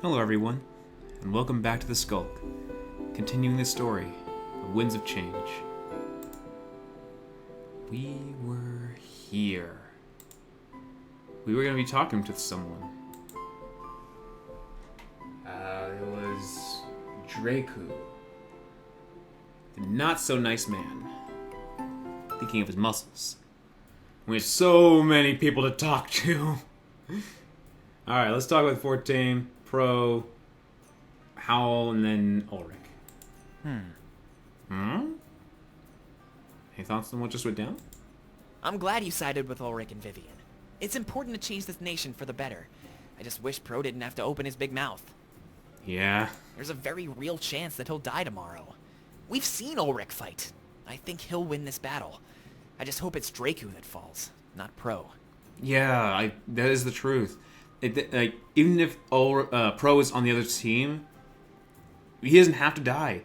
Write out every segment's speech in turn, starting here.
Hello everyone, and welcome back to the Skulk, continuing the story of Winds of Change. We were here. We were going to be talking to someone. It was Draku, the not-so-nice man, thinking of his muscles. We have so many people to talk to. Alright, let's talk with Fortane, Pro, Howl, and then Ulrich. Any thoughts on what just went down? I'm glad you sided with Ulrich and Vivian. It's important to change this nation for the better. I just wish Pro didn't have to open his big mouth. Yeah. There's a very real chance that he'll die tomorrow. We've seen Ulrich fight. I think he'll win this battle. I just hope it's Draku that falls, not Pro. Yeah, that is the truth. Even if Pro is on the other team, he doesn't have to die.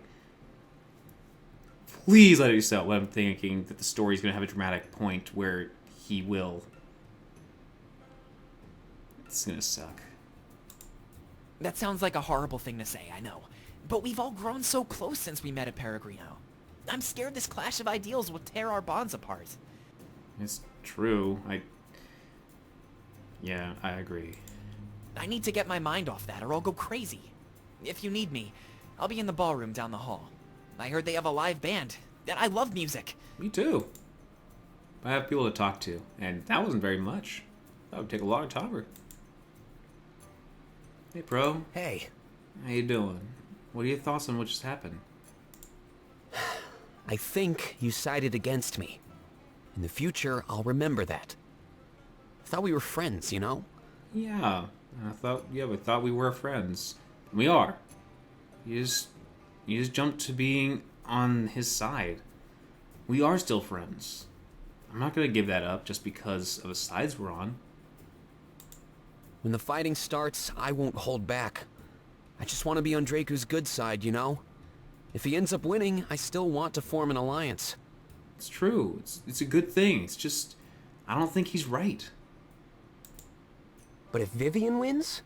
Please let it be so. I'm thinking that the story's going to have a dramatic point where he will. It's going to suck. That sounds like a horrible thing to say, I know. But we've all grown so close since we met at Peregrino. I'm scared this clash of ideals will tear our bonds apart. It's true. Yeah, I agree. I need to get my mind off that or I'll go crazy. If you need me, I'll be in the ballroom down the hall. I heard they have a live band, and I love music. Me too. I have people to talk to, and that wasn't very much. That would take a lot of time. Hey, Pro. Hey. How you doing? What are your thoughts on what just happened? I think you sided against me. In the future, I'll remember that. I thought we were friends, you know? Yeah, we thought we were friends. We are. You just jumped to being on his side. We are still friends. I'm not gonna give that up just because of the sides we're on. When the fighting starts, I won't hold back. I just want to be on Draku's good side, you know? If he ends up winning, I still want to form an alliance. It's true. It's a good thing. It's just, I don't think he's right. But if Vivian wins?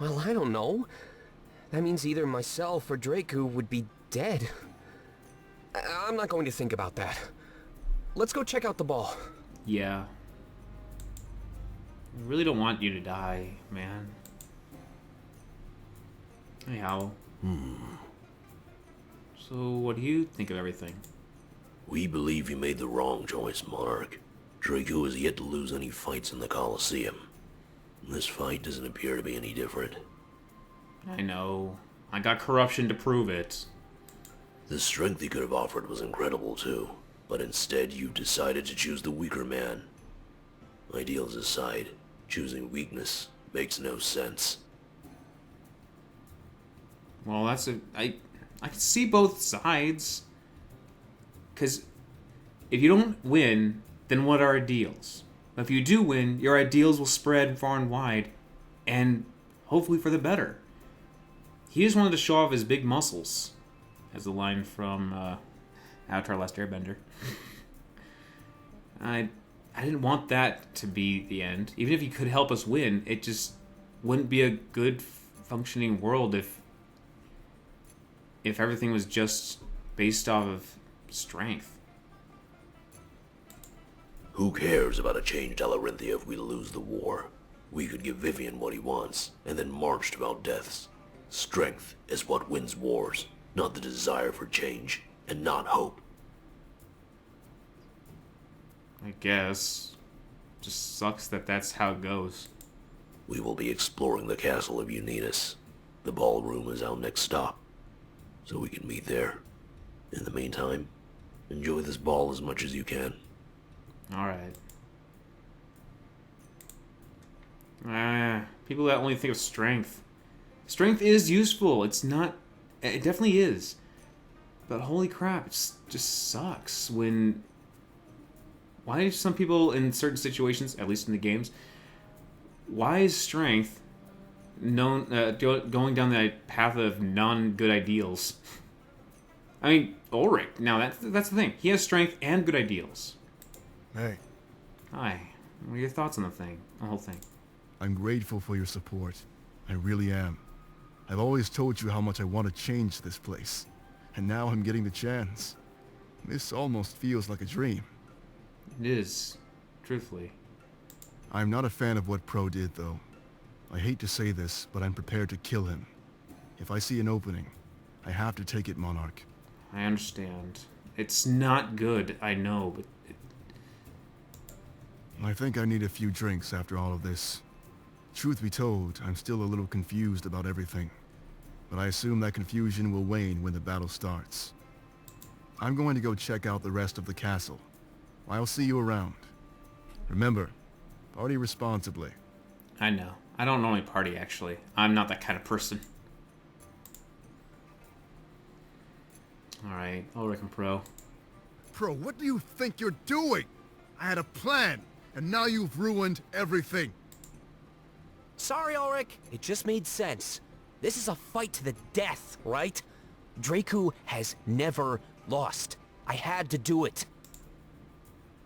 Well, I don't know. That means either myself or Draku would be dead. I'm not going to think about that. Let's go check out the ball. Yeah. I really don't want you to die, man. Hey, Howl. So, what do you think of everything? We believe you made the wrong choice, Monarch. Draco has yet to lose any fights in the Colosseum. This fight doesn't appear to be any different. I know. I got corruption to prove it. The strength he could have offered was incredible too, but instead you decided to choose the weaker man. Ideals aside, choosing weakness makes no sense. Well, I can see both sides. Because if you don't win, then what are ideals? If you do win, your ideals will spread far and wide, and hopefully for the better. He just wanted to show off his big muscles, as the line from Avatar: Last Airbender. I didn't want that to be the end. Even if he could help us win, it just wouldn't be a good functioning world if everything was just based off of strength. Who cares about a changed Alarinthia if we lose the war? We could give Vivian what he wants, and then march to our deaths. Strength is what wins wars, not the desire for change, and not hope. I guess. Just sucks that that's how it goes. We will be exploring the castle of Unitas. The ballroom is our next stop, so we can meet there. In the meantime, enjoy this ball as much as you can. Alright. People that only think of strength. Strength is useful. It's not... It definitely is. But holy crap, it just sucks when... Why do some people in certain situations, at least in the games, why is strength known going down that path of non-good ideals? I mean, Ulrich, now that's the thing. He has strength and good ideals. Hey, Hi. What are your thoughts on the whole thing? I'm grateful for your support. I really am. I've always told you how much I want to change this place. And now I'm getting the chance. This almost feels like a dream. It is, truthfully. I'm not a fan of what Pro did, though. I hate to say this, but I'm prepared to kill him. If I see an opening, I have to take it, Monarch. I understand. It's not good, I know, but... I think I need a few drinks after all of this. Truth be told, I'm still a little confused about everything. But I assume that confusion will wane when the battle starts. I'm going to go check out the rest of the castle. I'll see you around. Remember, party responsibly. I know. I don't normally party, actually. I'm not that kind of person. Alright, Ulrich and Pro. Pro, what do you think you're doing? I had a plan, and now you've ruined everything. Sorry, Ulrich. It just made sense. This is a fight to the death, right? Draku has never lost. I had to do it.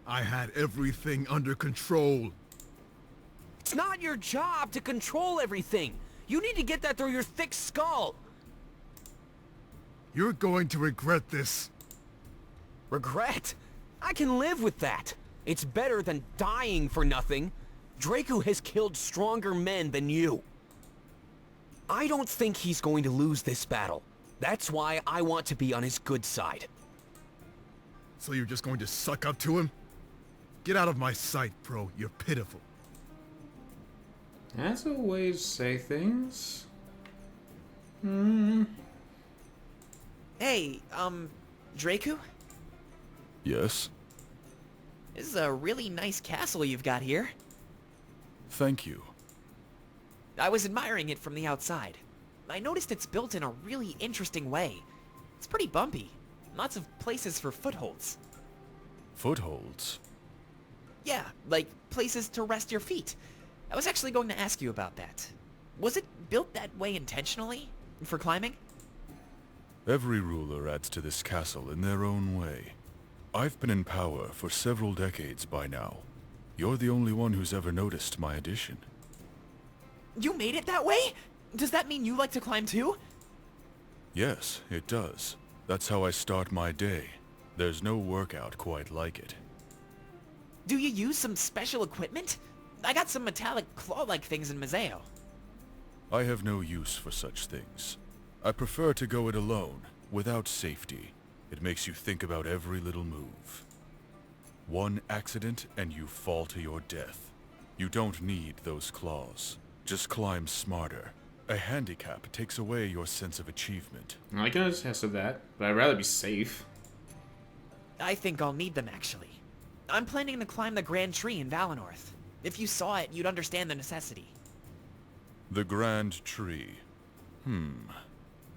I had everything under control. It's not your job to control everything. You need to get that through your thick skull. You're going to regret this. Regret? I can live with that. It's better than dying for nothing. Draku has killed stronger men than you. I don't think he's going to lose this battle. That's why I want to be on his good side. So you're just going to suck up to him? Get out of my sight, Pro. You're pitiful. That's a way to say things. Hey, Draku? Yes? This is a really nice castle you've got here. Thank you. I was admiring it from the outside. I noticed it's built in a really interesting way. It's pretty bumpy. Lots of places for footholds. Footholds? Yeah, like places to rest your feet. I was actually going to ask you about that. Was it built that way intentionally? For climbing? Every ruler adds to this castle in their own way. I've been in power for several decades by now. You're the only one who's ever noticed my addition. You made it that way? Does that mean you like to climb too? Yes, it does. That's how I start my day. There's no workout quite like it. Do you use some special equipment? I got some metallic claw-like things in Museo. I have no use for such things. I prefer to go it alone, without safety. It makes you think about every little move. One accident and you fall to your death. You don't need those claws. Just climb smarter. A handicap takes away your sense of achievement. I can attest to that, but I'd rather be safe. I think I'll need them, actually. I'm planning to climb the Grand Tree in Valenorth. If you saw it, you'd understand the necessity. The Grand Tree.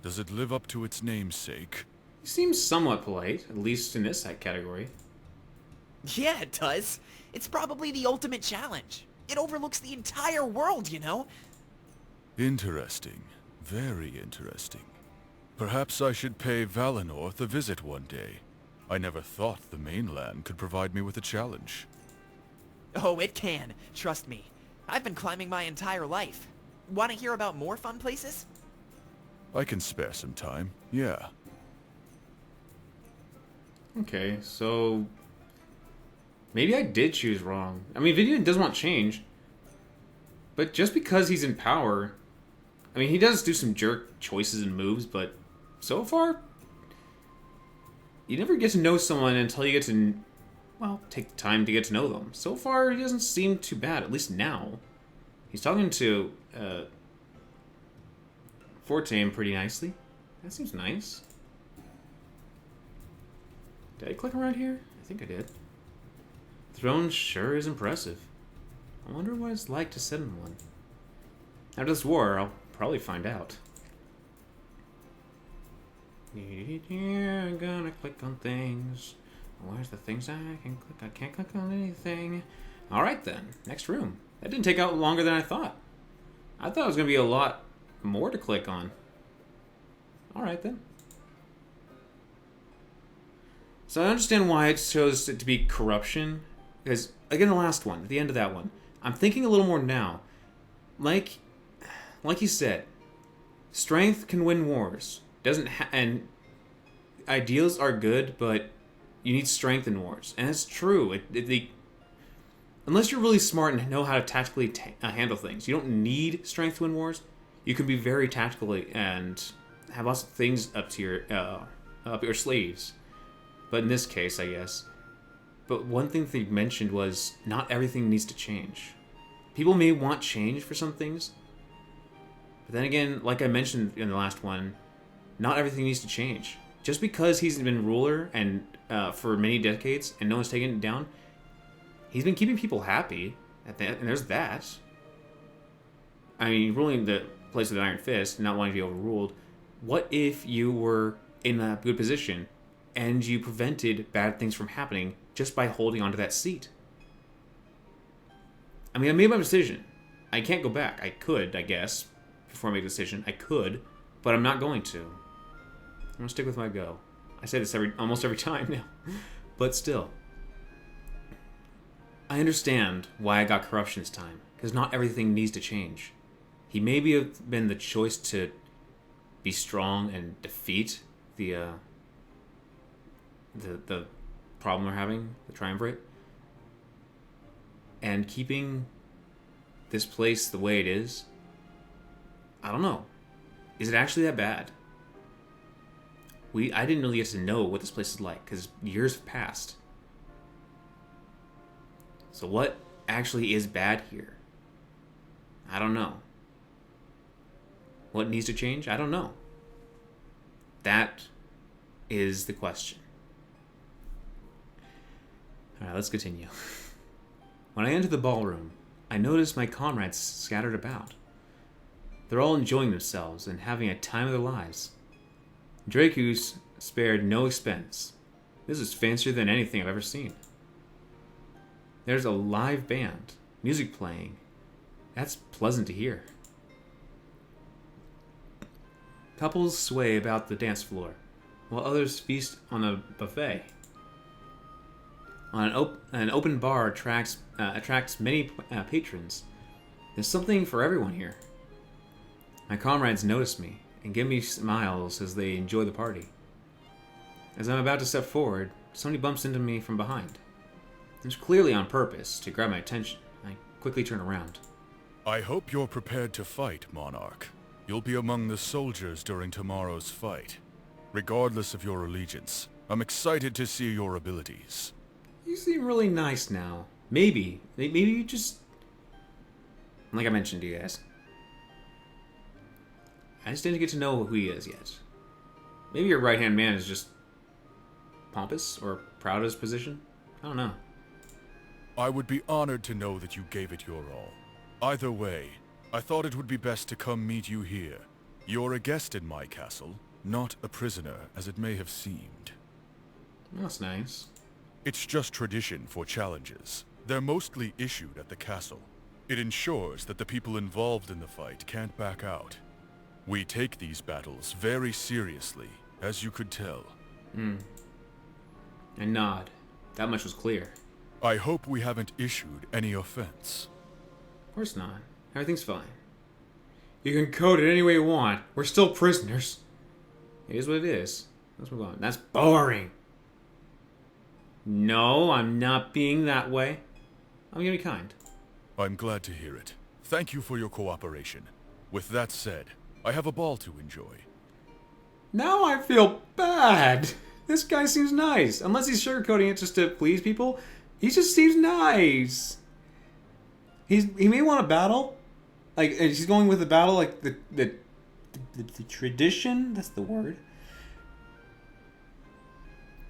Does it live up to its namesake? He seems somewhat polite, at least in this category. Yeah, it does. It's probably the ultimate challenge. It overlooks the entire world, you know? Interesting. Very interesting. Perhaps I should pay Valenorth a visit one day. I never thought the mainland could provide me with a challenge. Oh, it can. Trust me. I've been climbing my entire life. Want to hear about more fun places? I can spare some time, yeah. Okay, so... maybe I did choose wrong. I mean, Vivian does want change. But just because he's in power... I mean, he does do some jerk choices and moves, but so far... you never get to know someone until you get to... well, take the time to get to know them. So far, he doesn't seem too bad, at least now. He's talking to... Fortane pretty nicely. That seems nice. Did I click around here? I think I did. Throne sure is impressive. I wonder what it's like to sit in one. After this war, I'll probably find out. I'm gonna click on things. Where's the things I can click? I can't click on anything. Alright then, next room. That didn't take out longer than I thought. I thought it was gonna be a lot more to click on. Alright then. So I understand why it chose it to be corruption. Because, again, the last one, at the end of that one, I'm thinking a little more now. Like you said, Strength can win wars. And ideals are good, but you need strength in wars, and it's true. Unless you're really smart and know how to tactically handle things, you don't need strength to win wars. You can be very tactical and have lots of things up your sleeves. But in this case, I guess. But one thing they mentioned was not everything needs to change. People may want change for some things, but then again, like I mentioned in the last one, not everything needs to change. Just because he's been ruler and for many decades and no one's taken it down, he's been keeping people happy, and there's that. I mean, ruling the place with an iron fist, not wanting to be overruled. What if you were in a good position and you prevented bad things from happening just by holding onto that seat? I mean, I made my decision. I can't go back. I could, I guess, before I make a decision. I could, but I'm not going to. I'm going to stick with my go. I say this almost every time now. But still. I understand why I got corruption this time, because not everything needs to change. He maybe have been the choice to be strong and defeat the problem we're having, the triumvirate, and keeping this place the way it is. I don't know. Is it actually that bad? I didn't really get to know what this place is like, because years have passed. So what actually is bad here? I don't know. What needs to change? I don't know. That is the question. Alright, let's continue. When I entered the ballroom, I noticed my comrades scattered about. They're all enjoying themselves and having a time of their lives. Drakus spared no expense. This is fancier than anything I've ever seen. There's a live band, music playing. That's pleasant to hear. Couples sway about the dance floor, while others feast on a buffet. An open bar attracts many patrons. There's something for everyone here. My comrades notice me and give me smiles as they enjoy the party. As I'm about to step forward, somebody bumps into me from behind. It's clearly on purpose to grab my attention. I quickly turn around. I hope you're prepared to fight, Monarch. You'll be among the soldiers during tomorrow's fight. Regardless of your allegiance, I'm excited to see your abilities. You seem really nice now. Maybe you just... Like I mentioned to you guys, I just didn't get to know who he is yet. Maybe your right-hand man is just pompous or proud of his position. I don't know. I would be honored to know that you gave it your all. Either way, I thought it would be best to come meet you here. You're a guest in my castle, not a prisoner as it may have seemed. That's nice. It's just tradition for challenges. They're mostly issued at the castle. It ensures that the people involved in the fight can't back out. We take these battles very seriously, as you could tell. I nod. That much was clear. I hope we haven't issued any offense. Of course not. Everything's fine. You can code it any way you want. We're still prisoners. It is what it is. Let's move on. That's boring. No, I'm not being that way. I'm gonna be kind. I'm glad to hear it. Thank you for your cooperation. With that said, I have a ball to enjoy. Now I feel bad. This guy seems nice. Unless he's sugarcoating it just to please people, he just seems nice. He may want a battle. Like, he's going with the battle, like the tradition. That's the word.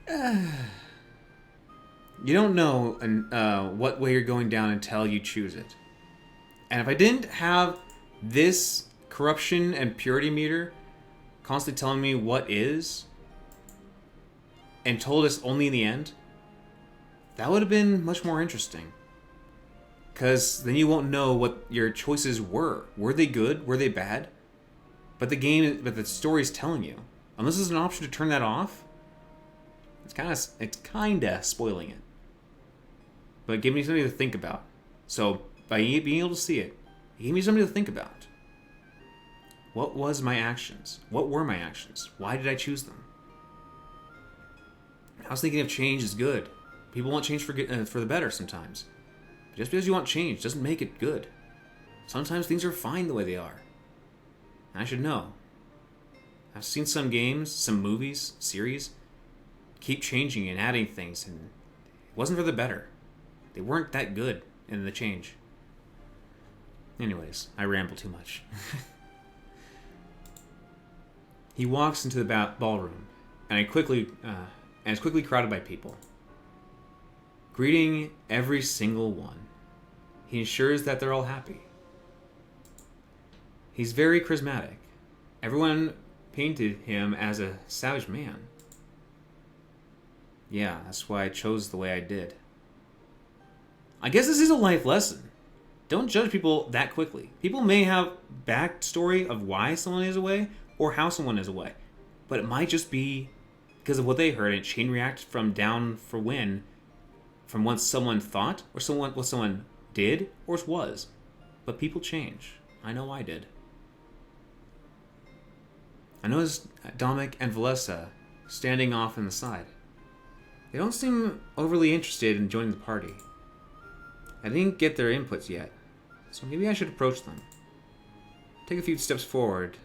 You don't know what way you're going down until you choose it. And if I didn't have this corruption and purity meter constantly telling me what is, and told us only in the end, that would have been much more interesting. Because then you won't know what your choices were. Were they good? Were they bad? But the story's telling you. Unless there's an option to turn that off, it's kind of spoiling it. But give me something to think about. So by being able to see it gave me something to think about. What was my actions? What were my actions? Why did I choose them? I was thinking if change is good. People want change for the better sometimes. Just because you want change doesn't make it good. Sometimes things are fine the way they are. And I should know. I've seen some games, some movies, series, keep changing and adding things, and it wasn't for the better. They weren't that good in the change. Anyways, I ramble too much. He walks into the ballroom, and it's quickly crowded by people. Greeting every single one, he ensures that they're all happy. He's very charismatic. Everyone painted him as a savage man. Yeah, that's why I chose the way I did. I guess this is a life lesson. Don't judge people that quickly. People may have backstory of why someone is away or how someone is away, but it might just be because of what they heard and chain react from down for win from what someone thought or what someone did or was. But people change. I know I did. I noticed Dominic and Valessa standing off on the side. They don't seem overly interested in joining the party. I didn't get their inputs yet, so maybe I should approach them. Take a few steps forward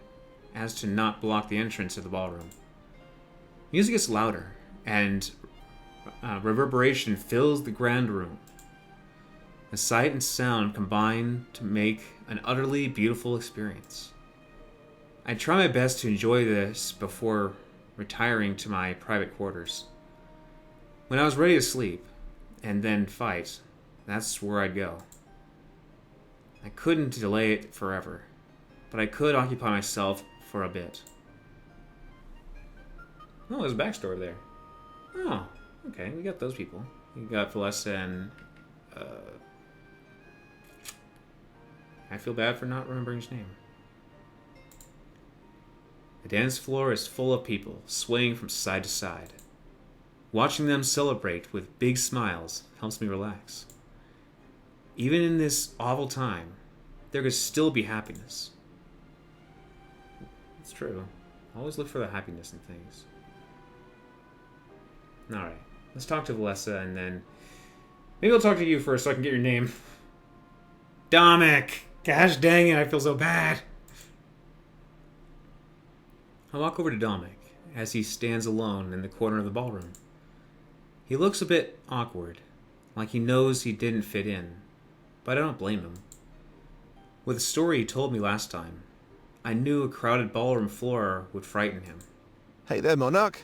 as to not block the entrance of the ballroom. Music gets louder, and reverberation fills the grand room. The sight and sound combine to make an utterly beautiful experience. I try my best to enjoy this before retiring to my private quarters. When I was ready to sleep, and then fight, that's where I'd go. I couldn't delay it forever, but I could occupy myself for a bit. Oh, there's a backstory there. Oh, okay, we got those people. We got Valessa and... I feel bad for not remembering his name. The dance floor is full of people, swaying from side to side. Watching them celebrate with big smiles helps me relax. Even in this awful time, there could still be happiness. It's true. Always look for the happiness in things. Alright, let's talk to Valessa and then... Maybe I'll talk to you first so I can get your name. Dominic! Gosh dang it, I feel so bad. I walk over to Dominic as he stands alone in the corner of the ballroom. He looks a bit awkward, like he knows he didn't fit in, but I don't blame him. With the story he told me last time, I knew a crowded ballroom floor would frighten him. Hey there, Monarch.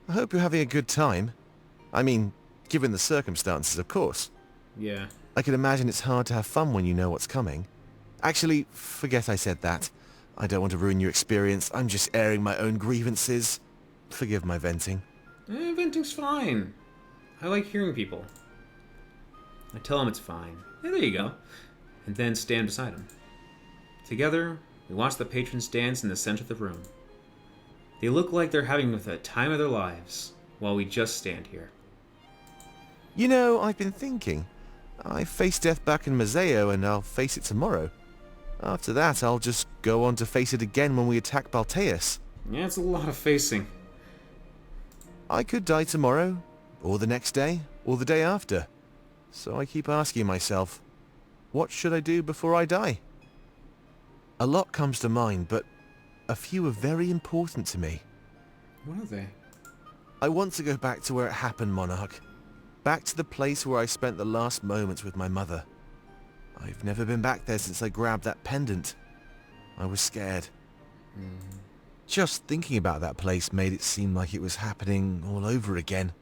I hope you're having a good time. I mean, given the circumstances, of course. Yeah. I can imagine it's hard to have fun when you know what's coming. Actually, forget I said that. I don't want to ruin your experience. I'm just airing my own grievances. Forgive my venting. Venting's fine. I like hearing people. I tell him it's fine. Yeah, there you go. And then stand beside him. Together, we watch the patrons dance in the center of the room. They look like they're having the time of their lives, while we just stand here. You know, I've been thinking. I faced death back in Mazeo, and I'll face it tomorrow. After that, I'll just go on to face it again when we attack Balteus. Yeah, it's a lot of facing. I could die tomorrow, or the next day, or the day after. So I keep asking myself, what should I do before I die? A lot comes to mind, but a few are very important to me. What are they? I want to go back to where it happened, Monarch. Back to the place where I spent the last moments with my mother. I've never been back there since I grabbed that pendant. I was scared. Just thinking about that place made it seem like it was happening all over again.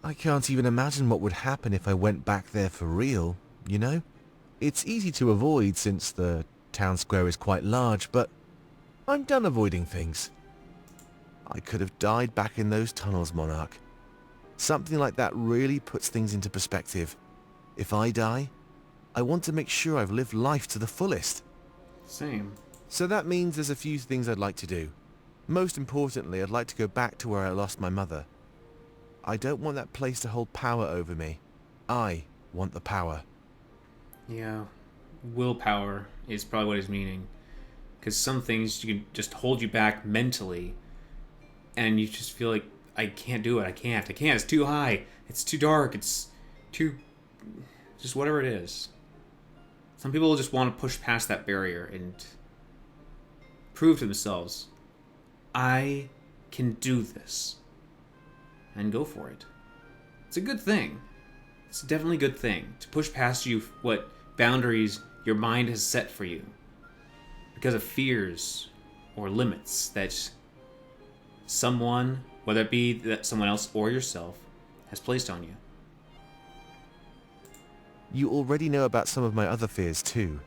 I can't even imagine what would happen if I went back there for real, you know? It's easy to avoid since the town square is quite large, but I'm done avoiding things. I could have died back in those tunnels, Monarch. Something like that really puts things into perspective. If I die, I want to make sure I've lived life to the fullest. Same. So that means there's a few things I'd like to do. Most importantly, I'd like to go back to where I lost my mother. I don't want that place to hold power over me. I want the power. Yeah. Willpower is probably what he's meaning. Because some things you can just hold you back mentally, and you just feel like, I can't do it. I can't. It's too high. It's too dark. It's too... just whatever it is. Some people just want to push past that barrier and prove to themselves, I can do this. And go for it. It's a good thing. It's definitely a good thing to push past you what boundaries your mind has set for you because of fears or limits that someone, whether it be that someone else or yourself, has placed on you. You already know about some of my other fears too,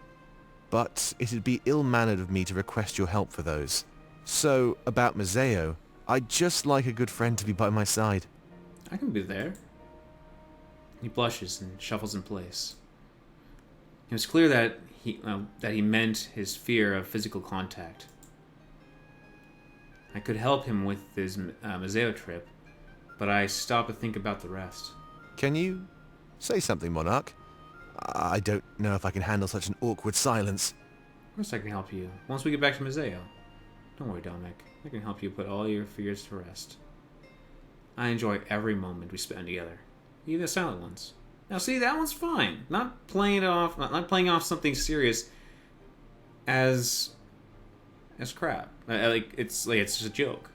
but it'd be ill-mannered of me to request your help for those. So, about Mazeo, I'd just like a good friend to be by my side. I can be there. He blushes and shuffles in place. It was clear that he meant his fear of physical contact. I could help him with his Mazeo trip, but I stopped to think about the rest. Can you say something, Monarch? I don't know if I can handle such an awkward silence. Of course I can help you, once we get back to Mazeo. Don't worry, Dominic. I can help you put all your fears to rest. I enjoy every moment we spend together, even the silent ones. Now see, that one's fine. Not playing off something serious as crap. It's just a joke.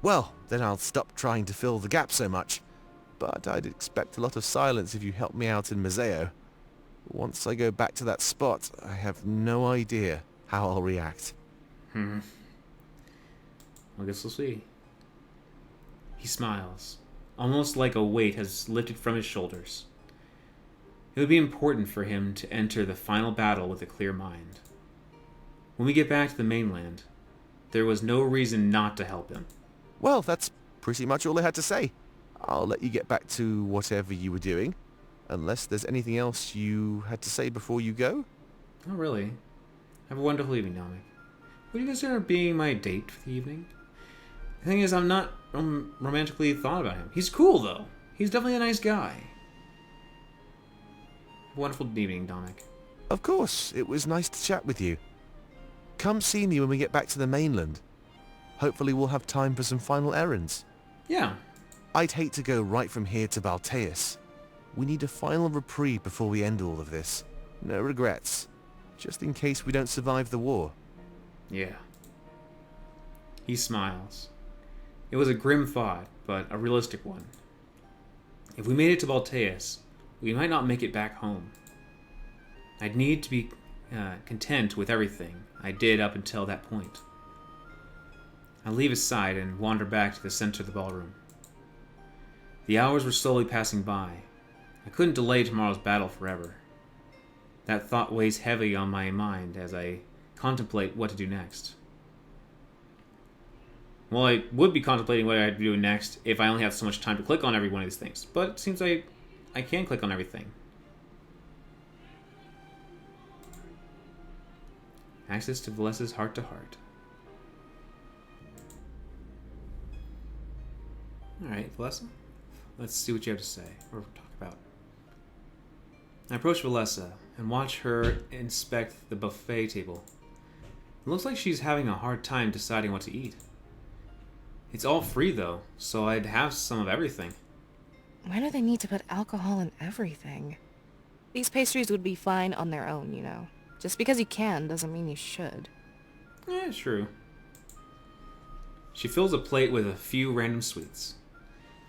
Well, then I'll stop trying to fill the gap so much. But I'd expect a lot of silence if you help me out in Mazeo. Once I go back to that spot, I have no idea how I'll react. I guess we'll see. He smiles, almost like a weight has lifted from his shoulders. It would be important for him to enter the final battle with a clear mind. When we get back to the mainland, there was no reason not to help him. Well, that's pretty much all I had to say. I'll let you get back to whatever you were doing, unless there's anything else you had to say before you go. Oh, really? Have a wonderful evening, Dominic. Would you consider being my date for the evening? The thing is, I'm not romantically thought about him. He's cool, though. He's definitely a nice guy. Have a wonderful evening, Dominic. Of course, it was nice to chat with you. Come see me when we get back to the mainland. Hopefully we'll have time for some final errands. Yeah. I'd hate to go right from here to Balteus. We need a final reprieve before we end all of this. No regrets. Just in case we don't survive the war. Yeah. He smiles. It was a grim thought, but a realistic one. If we made it to Balteus, we might not make it back home. I'd need to be content with everything I did up until that point. I leave his side and wander back to the center of the ballroom. The hours were slowly passing by. I couldn't delay tomorrow's battle forever. That thought weighs heavy on my mind as I contemplate what to do next. Well, I would be contemplating what I'd do next if I only had so much time to click on every one of these things, but it seems I can click on everything. Access to Valessa's heart-to-heart. Alright, Valessa. Let's see what you have to say, or talk about. I approach Valessa and watch her inspect the buffet table. It looks like she's having a hard time deciding what to eat. It's all free, though, so I'd have some of everything. Why do they need to put alcohol in everything? These pastries would be fine on their own, you know. Just because you can doesn't mean you should. Yeah, true. She fills a plate with a few random sweets.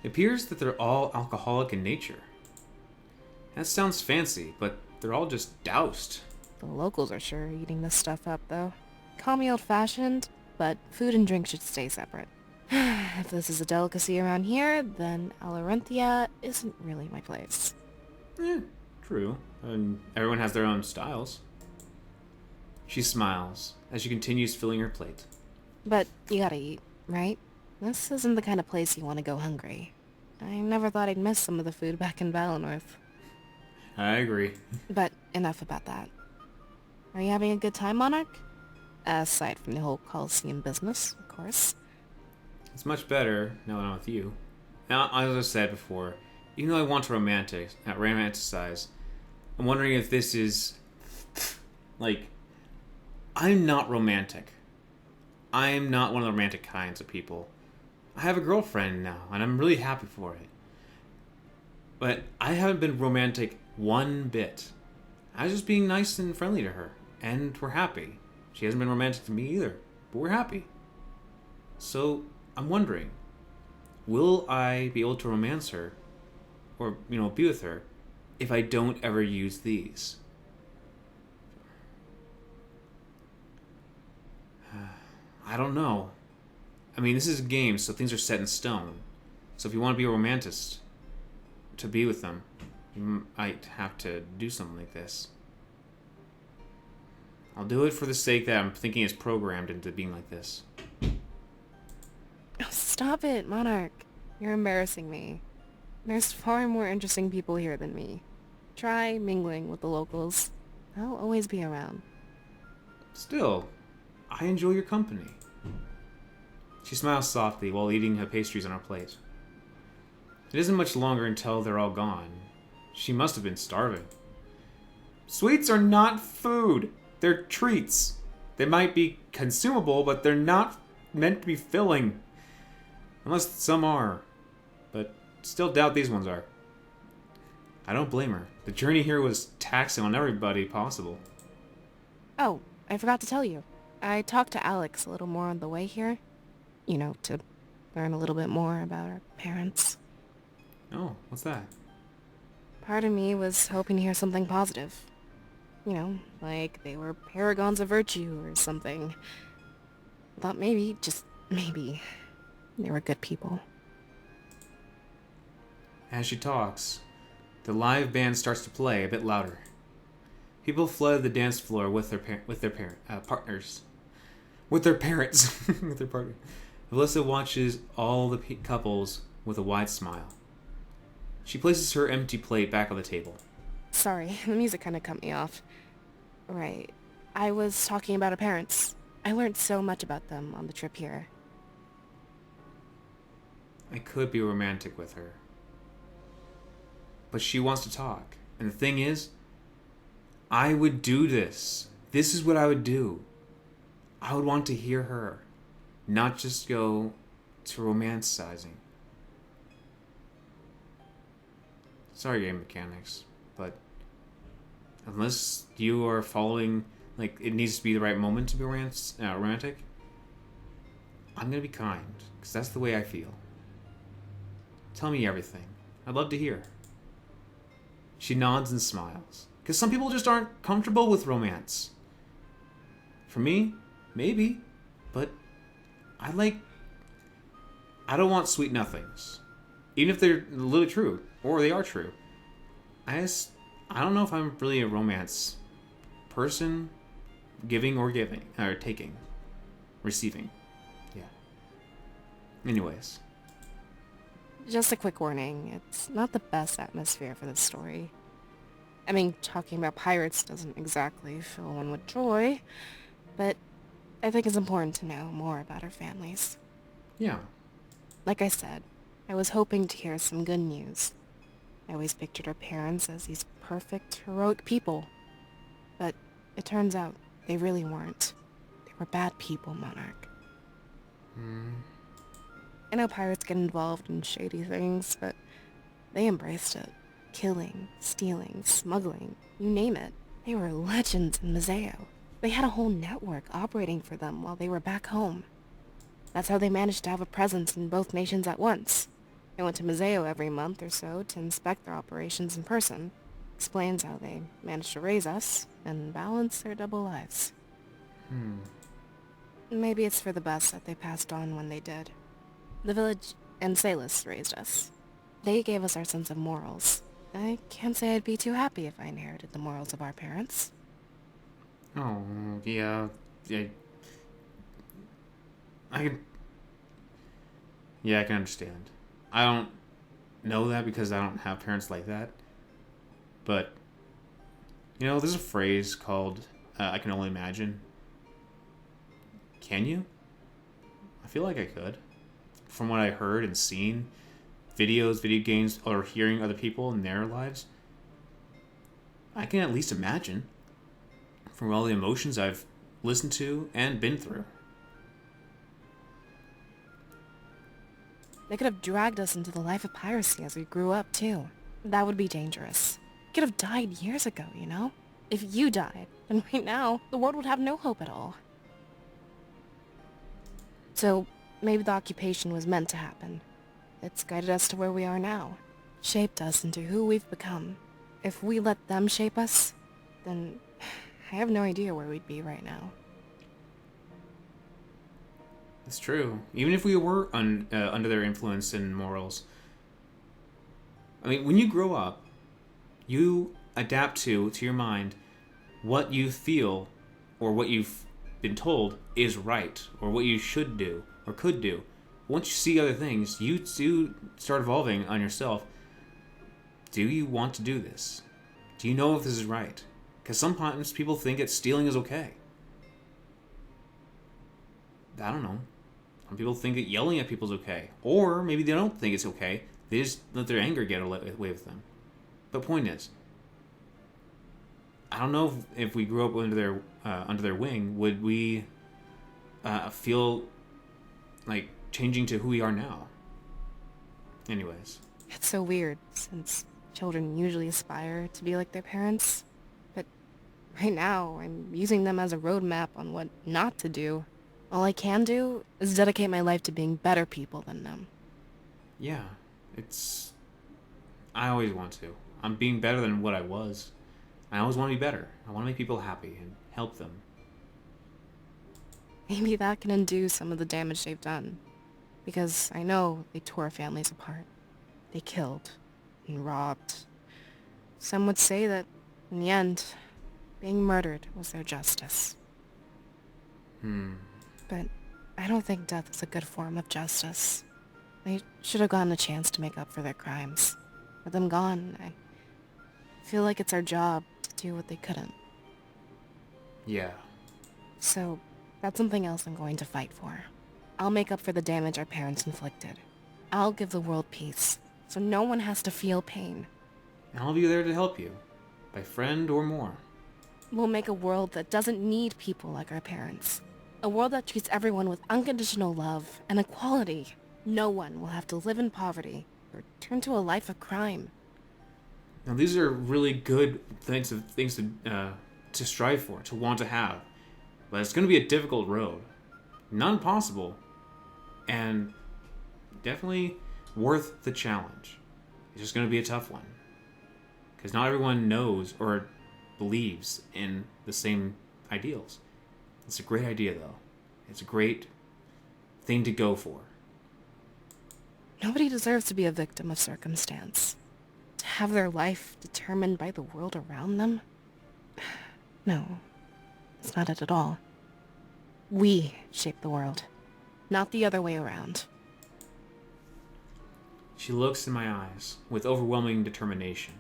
It appears that they're all alcoholic in nature. That sounds fancy, but they're all just doused. The locals are sure eating this stuff up, though. Call me old-fashioned, but food and drink should stay separate. If this is a delicacy around here, then Alarenthia isn't really my place. True. And everyone has their own styles. She smiles as she continues filling her plate. But you gotta eat, right? This isn't the kind of place you want to go hungry. I never thought I'd miss some of the food back in Valenworth. I agree. But enough about that. Are you having a good time, Monarch? Aside from the whole Coliseum business, of course. It's much better now that I'm with you. Now, as I said before, even though I want to romanticize, I'm wondering if this is, like, I'm not romantic. I'm not one of the romantic kinds of people. I have a girlfriend now, and I'm really happy for it. But I haven't been romantic one bit. I was just being nice and friendly to her, and we're happy. She hasn't been romantic to me either, but we're happy. So, I'm wondering, will I be able to romance her, or, be with her, if I don't ever use these? I don't know. I mean, this is a game, so things are set in stone. So if you want to be a romanticist, to be with them, you might have to do something like this. I'll do it for the sake that I'm thinking it's programmed into being like this. Oh, stop it, Monarch. You're embarrassing me. There's far more interesting people here than me. Try mingling with the locals. I'll always be around. Still, I enjoy your company. She smiles softly while eating her pastries on her plate. It isn't much longer until they're all gone. She must have been starving. Sweets are not food. They're treats. They might be consumable, but they're not meant to be filling. Unless some are. But still doubt these ones are. I don't blame her. The journey here was taxing on everybody possible. Oh, I forgot to tell you. I talked to Alex a little more on the way here. To learn a little bit more about our parents. Oh, what's that? Part of me was hoping to hear something positive. Like they were paragons of virtue or something. I thought maybe, just maybe, they were good people. As she talks, the live band starts to play a bit louder. People flood the dance floor with their partners. With their parents. With their partner. Alyssa watches all the couples with a wide smile. She places her empty plate back on the table. Sorry, the music kind of cut me off. Right. I was talking about our parents. I learned so much about them on the trip here. I could be romantic with her. But she wants to talk. And the thing is, I would do this. This is what I would do. I would want to hear her. Not just go to romanticizing. Sorry, game mechanics, but unless you are following, like, it needs to be the right moment to be romantic, I'm gonna be kind, because that's the way I feel. Tell me everything. I'd love to hear. She nods and smiles, because some people just aren't comfortable with romance. For me, maybe, but I don't want sweet nothings. Even if they're literally true, or they are true. I don't know if I'm really a romance person, giving, or taking, receiving. Yeah. Anyways. Just a quick warning, it's not the best atmosphere for this story. I mean, talking about pirates doesn't exactly fill one with joy, but I think it's important to know more about our families. Yeah. Like I said, I was hoping to hear some good news. I always pictured our parents as these perfect, heroic people. But it turns out they really weren't. They were bad people, Monarch. I know pirates get involved in shady things, but they embraced it. Killing, stealing, smuggling, you name it. They were legends in Mazeo. They had a whole network operating for them while they were back home. That's how they managed to have a presence in both nations at once. They went to Mazeo every month or so to inspect their operations in person. Explains how they managed to raise us and balance their double lives. Maybe it's for the best that they passed on when they did. The village and Salus raised us. They gave us our sense of morals. I can't say I'd be too happy if I inherited the morals of our parents. Oh, yeah. I can understand. I don't know that because I don't have parents like that. But, there's a phrase called, I can only imagine. Can you? I feel like I could. From what I heard and seen, videos, video games, or hearing other people in their lives, I can at least imagine from all the emotions I've listened to and been through. They could have dragged us into the life of piracy as we grew up, too. That would be dangerous. We could have died years ago, you know? If you died, then right now, the world would have no hope at all. So, maybe the occupation was meant to happen. It's guided us to where we are now. Shaped us into who we've become. If we let them shape us, then I have no idea where we'd be right now. It's true. Even if we were under their influence and morals. I mean, when you grow up, you adapt to your mind, what you feel or what you've been told is right, or what you should do or could do. Once you see other things, you do start evolving on yourself. Do you want to do this? Do you know if this is right? Because sometimes people think that stealing is okay. I don't know. Some people think that yelling at people is okay. Or maybe they don't think it's okay. They just let their anger get away with them. But point is, I don't know if we grew up under their wing, would we feel like changing to who we are now? Anyways. It's so weird, since children usually aspire to be like their parents. But right now, I'm using them as a roadmap on what not to do. All I can do is dedicate my life to being better people than them. Yeah, I always want to. I'm being better than what I was. I always want to be better. I want to make people happy and help them. Maybe that can undo some of the damage they've done. Because I know they tore families apart. They killed and robbed. Some would say that, in the end, being murdered was their justice. But I don't think death is a good form of justice. They should have gotten a chance to make up for their crimes. With them gone, I feel like it's our job to do what they couldn't. Yeah. So, that's something else I'm going to fight for. I'll make up for the damage our parents inflicted. I'll give the world peace, so no one has to feel pain. And I'll be there to help you, by friend or more. We'll make a world that doesn't need people like our parents. A world that treats everyone with unconditional love and equality. No one will have to live in poverty or turn to a life of crime. Now these are really good things to strive for, to want to have. But it's going to be a difficult road. Not impossible. And definitely worth the challenge. It's just going to be a tough one. Because not everyone knows or believes in the same ideals. It's a great idea, though. It's a great thing to go for. Nobody deserves to be a victim of circumstance. To have their life determined by the world around them? No, it's not it at all. We shape the world, not the other way around. She looks in my eyes with overwhelming determination.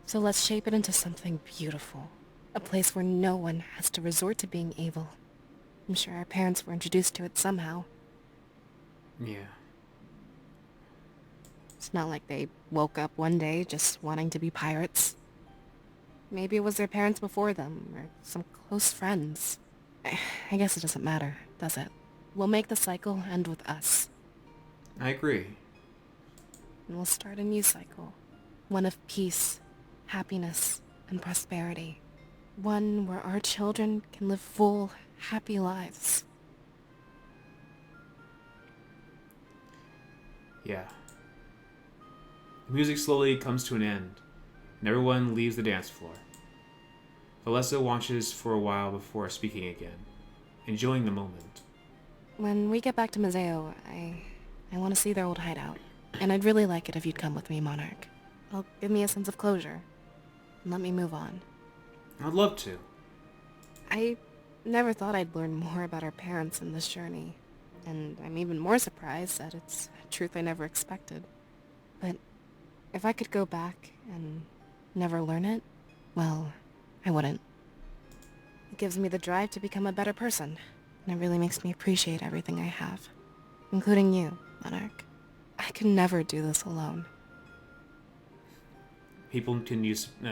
So let's shape it into something beautiful. A place where no one has to resort to being evil. I'm sure our parents were introduced to it somehow. Yeah. It's not like they woke up one day just wanting to be pirates. Maybe it was their parents before them, or some close friends. I guess it doesn't matter, does it? We'll make the cycle end with us. I agree. And we'll start a new cycle. One of peace, happiness, and prosperity. One where our children can live full, happy lives. Yeah. The music slowly comes to an end, and everyone leaves the dance floor. Valessa watches for a while before speaking again, enjoying the moment. When we get back to Museo, I want to see their old hideout. And I'd really like it if you'd come with me, Monarch. It'll give me a sense of closure, and let me move on. I'd love to. I never thought I'd learn more about our parents in this journey, and I'm even more surprised that it's a truth I never expected. But if I could go back and never learn it, well, I wouldn't. It gives me the drive to become a better person, and it really makes me appreciate everything I have, including you, Monarch. I could never do this alone. People can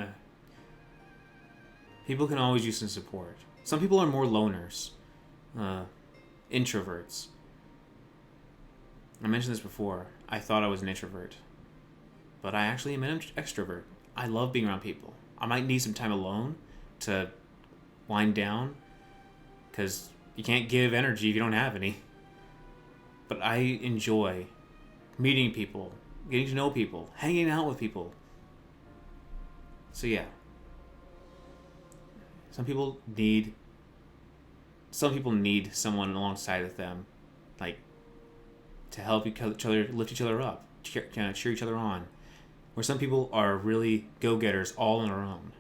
always use some support. Some people are more loners, introverts. I mentioned this before. I thought I was an introvert, but I actually am an extrovert. I love being around people. I might need some time alone to wind down, because you can't give energy if you don't have any. But I enjoy meeting people, getting to know people, hanging out with people. So yeah. Some people need someone alongside of them, like, to help each other, lift each other up, cheer each other on. Where some people are really go-getters all on their own.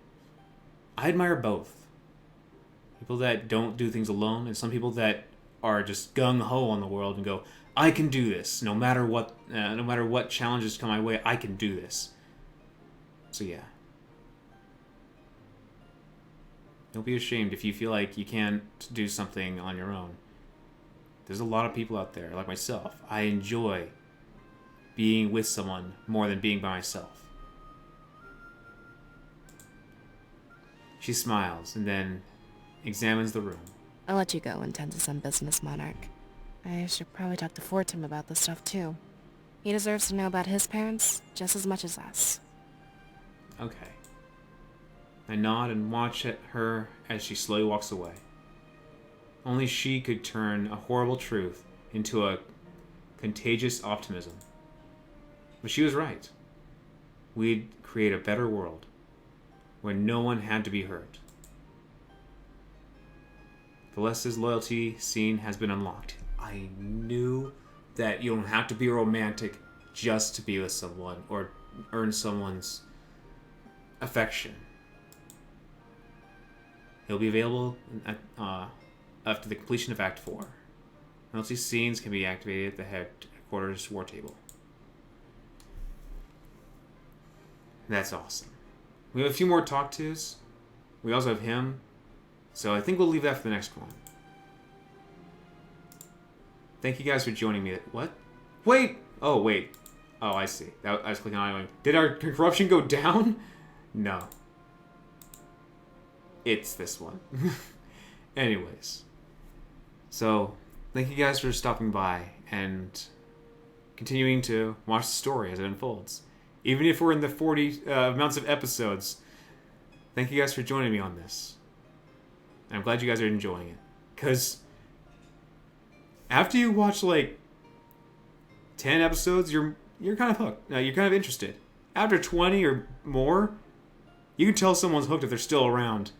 I admire both. People that don't do things alone, and some people that are just gung-ho on the world and go, I can do this. No matter what challenges come my way, I can do this. So yeah. Don't be ashamed if you feel like you can't do something on your own. There's a lot of people out there, like myself. I enjoy being with someone more than being by myself. She smiles and then examines the room. I'll let you go and tend to some business, Monarch. I should probably talk to Fortum about this stuff too. He deserves to know about his parents just as much as us. Okay. I nod and watch at her as she slowly walks away. Only she could turn a horrible truth into a contagious optimism. But she was right. We'd create a better world where no one had to be hurt. Celeste's loyalty scene has been unlocked. I knew that you don't have to be romantic just to be with someone or earn someone's affection. He'll be available after the completion of Act 4. Loyalty scenes can be activated at the headquarters war table. That's awesome. We have a few more talk-tos. We also have him. So I think we'll leave that for the next one. Thank you guys for joining me. What? Wait! Oh, wait. Oh, I see. I was clicking on it. Did our corruption go down? No. It's this one. Anyways. So, thank you guys for stopping by and continuing to watch the story as it unfolds. Even if we're in the 40 amounts of episodes, thank you guys for joining me on this. I'm glad you guys are enjoying it. Because after you watch like 10 episodes, you're kind of hooked. You're kind of interested. After 20 or more, you can tell someone's hooked if they're still around.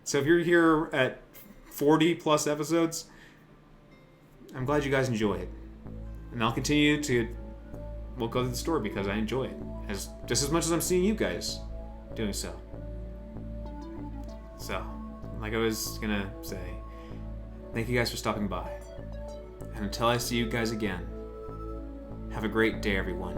So if you're here at 40 plus episodes, I'm glad you guys enjoy it. And I'll continue to go through the story because I enjoy it. Just as much as I'm seeing you guys doing so. So, like I was gonna say, thank you guys for stopping by. And until I see you guys again, have a great day, everyone.